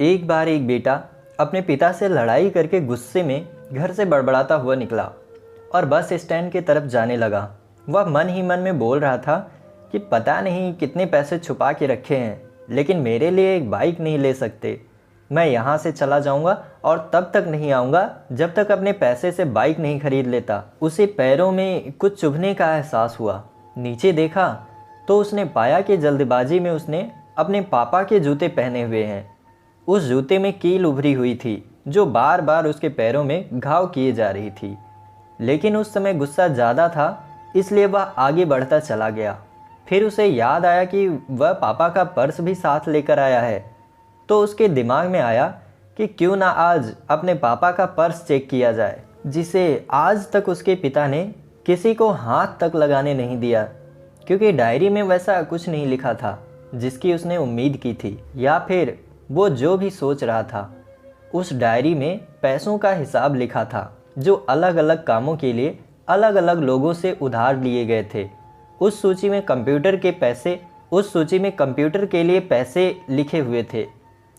एक बार एक बेटा अपने पिता से लड़ाई करके गुस्से में घर से बड़बड़ाता हुआ निकला और बस स्टैंड की तरफ जाने लगा। वह मन ही मन में बोल रहा था कि पता नहीं कितने पैसे छुपा के रखे हैं, लेकिन मेरे लिए एक बाइक नहीं ले सकते। मैं यहाँ से चला जाऊँगा और तब तक नहीं आऊँगा जब तक अपने पैसे से बाइक नहीं खरीद लेता। उसे पैरों में कुछ चुभने का एहसास हुआ। नीचे देखा तो उसने पाया कि जल्दबाजी में उसने अपने पापा के जूते पहने हुए हैं। उस जूते में कील उभरी हुई थी जो बार बार उसके पैरों में घाव किए जा रही थी। लेकिन उस समय गुस्सा ज़्यादा था, इसलिए वह आगे बढ़ता चला गया। फिर उसे याद आया कि वह पापा का पर्स भी साथ लेकर आया है, तो उसके दिमाग में आया कि क्यों ना आज अपने पापा का पर्स चेक किया जाए, जिसे आज तक उसके पिता ने किसी को हाथ तक लगाने नहीं दिया, क्योंकि डायरी में वैसा कुछ नहीं लिखा था जिसकी उसने उम्मीद की थी। या फिर वो जो भी सोच रहा था, उस डायरी में पैसों का हिसाब लिखा था जो अलग अलग कामों के लिए अलग अलग लोगों से उधार लिए गए थे। उस सूची में कंप्यूटर के लिए पैसे लिखे हुए थे,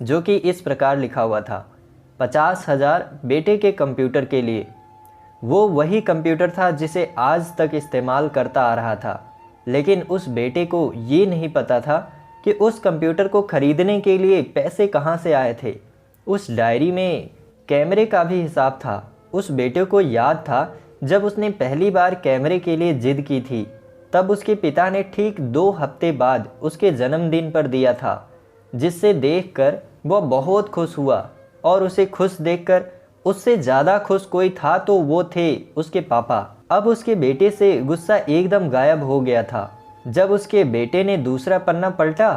जो कि इस प्रकार लिखा हुआ था 50,000 बेटे के कंप्यूटर के लिए। वो वही कंप्यूटर था जिसे आज तक इस्तेमाल करता आ रहा था, लेकिन उस बेटे को ये नहीं पता था कि उस कंप्यूटर को खरीदने के लिए पैसे कहाँ से आए थे। उस डायरी में कैमरे का भी हिसाब था। उस बेटे को याद था जब उसने पहली बार कैमरे के लिए जिद की थी, तब उसके पिता ने ठीक 2 हफ्ते बाद उसके जन्मदिन पर दिया था, जिससे देखकर वह बहुत खुश हुआ। और उसे खुश देखकर उससे ज़्यादा खुश कोई था तो वो थे उसके पापा। अब उसके बेटे से गुस्सा एकदम गायब हो गया था। जब उसके बेटे ने दूसरा पन्ना पलटा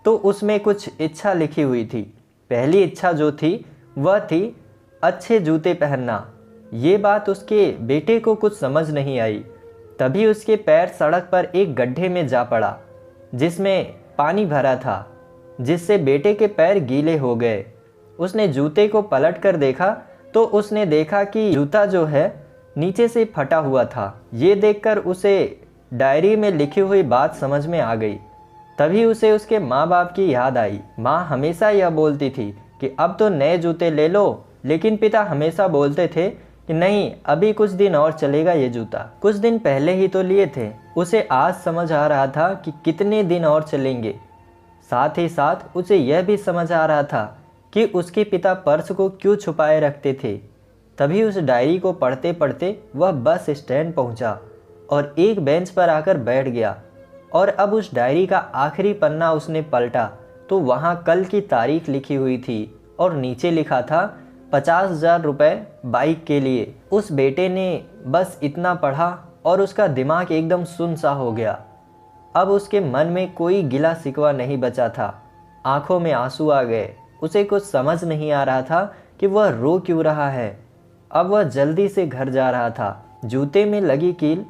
तो उसमें कुछ इच्छा लिखी हुई थी। पहली इच्छा जो थी वह थी अच्छे जूते पहनना। ये बात उसके बेटे को कुछ समझ नहीं आई। तभी उसके पैर सड़क पर एक गड्ढे में जा पड़ा जिसमें पानी भरा था, जिससे बेटे के पैर गीले हो गए। उसने जूते को पलट कर देखा तो उसने देखा कि जूता जो है नीचे से फटा हुआ था। ये देखकर उसे डायरी में लिखी हुई बात समझ में आ गई। तभी उसे उसके माँ बाप की याद आई। माँ हमेशा यह बोलती थी कि अब तो नए जूते ले लो, लेकिन पिता हमेशा बोलते थे कि नहीं, अभी कुछ दिन और चलेगा ये जूता, कुछ दिन पहले ही तो लिए थे। उसे आज समझ आ रहा था कि कितने दिन और चलेंगे। साथ ही साथ उसे यह भी समझ आ रहा था कि उसके पिता पर्स को क्यों छुपाए रखते थे। तभी उस डायरी को पढ़ते पढ़ते वह बस स्टैंड पहुंचा और एक बेंच पर आकर बैठ गया। और अब उस डायरी का आखिरी पन्ना उसने पलटा तो वहाँ कल की तारीख लिखी हुई थी और नीचे लिखा था 50,000 रुपये बाइक के लिए। उस बेटे ने बस इतना पढ़ा और उसका दिमाग एकदम सुन सा हो गया। अब उसके मन में कोई गिला शिकवा नहीं बचा था। आंखों में आंसू आ गए। उसे कुछ समझ नहीं आ रहा था कि वह रो क्यों रहा है। अब वह जल्दी से घर जा रहा था। जूते में लगी कील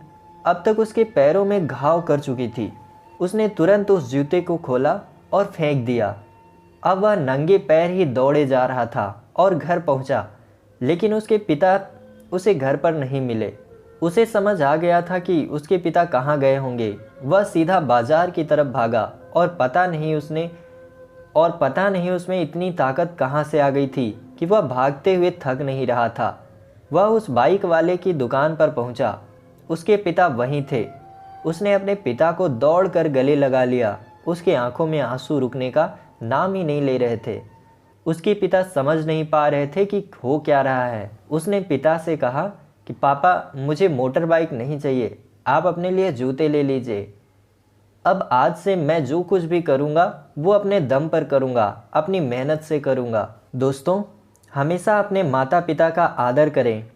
अब तक उसके पैरों में घाव कर चुकी थी। उसने तुरंत उस जूते को खोला और फेंक दिया। अब वह नंगे पैर ही दौड़े जा रहा था और घर पहुंचा, लेकिन उसके पिता उसे घर पर नहीं मिले। उसे समझ आ गया था कि उसके पिता कहाँ गए होंगे। वह सीधा बाजार की तरफ भागा और पता नहीं उसमें इतनी ताकत कहाँ से आ गई थी कि वह भागते हुए थक नहीं रहा था। वह उस बाइक वाले की दुकान पर पहुंचा। उसके पिता वहीं थे। उसने अपने पिता को दौड़कर गले लगा लिया। उसकी आंखों में आंसू रुकने का नाम ही नहीं ले रहे थे। उसके पिता समझ नहीं पा रहे थे कि हो क्या रहा है। उसने पिता से कहा कि पापा, मुझे मोटर बाइक नहीं चाहिए, आप अपने लिए जूते ले लीजिए। अब आज से मैं जो कुछ भी करूँगा वो अपने दम पर करूँगा, अपनी मेहनत से करूँगा। दोस्तों, हमेशा अपने माता पिता का आदर करें,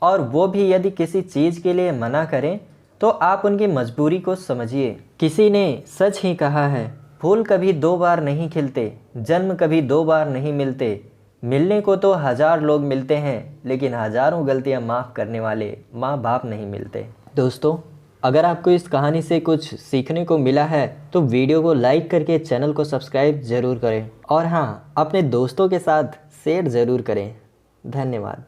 और वो भी यदि किसी चीज़ के लिए मना करें तो आप उनकी मजबूरी को समझिए। किसी ने सच ही कहा है, फूल कभी 2 बार नहीं खिलते, जन्म कभी 2 बार नहीं मिलते। मिलने को तो 1000 लोग मिलते हैं, लेकिन हज़ारों गलतियां माफ़ करने वाले माँ बाप नहीं मिलते। दोस्तों, अगर आपको इस कहानी से कुछ सीखने को मिला है तो वीडियो को लाइक करके चैनल को सब्सक्राइब ज़रूर करें, और हाँ, अपने दोस्तों के साथ शेयर ज़रूर करें। धन्यवाद।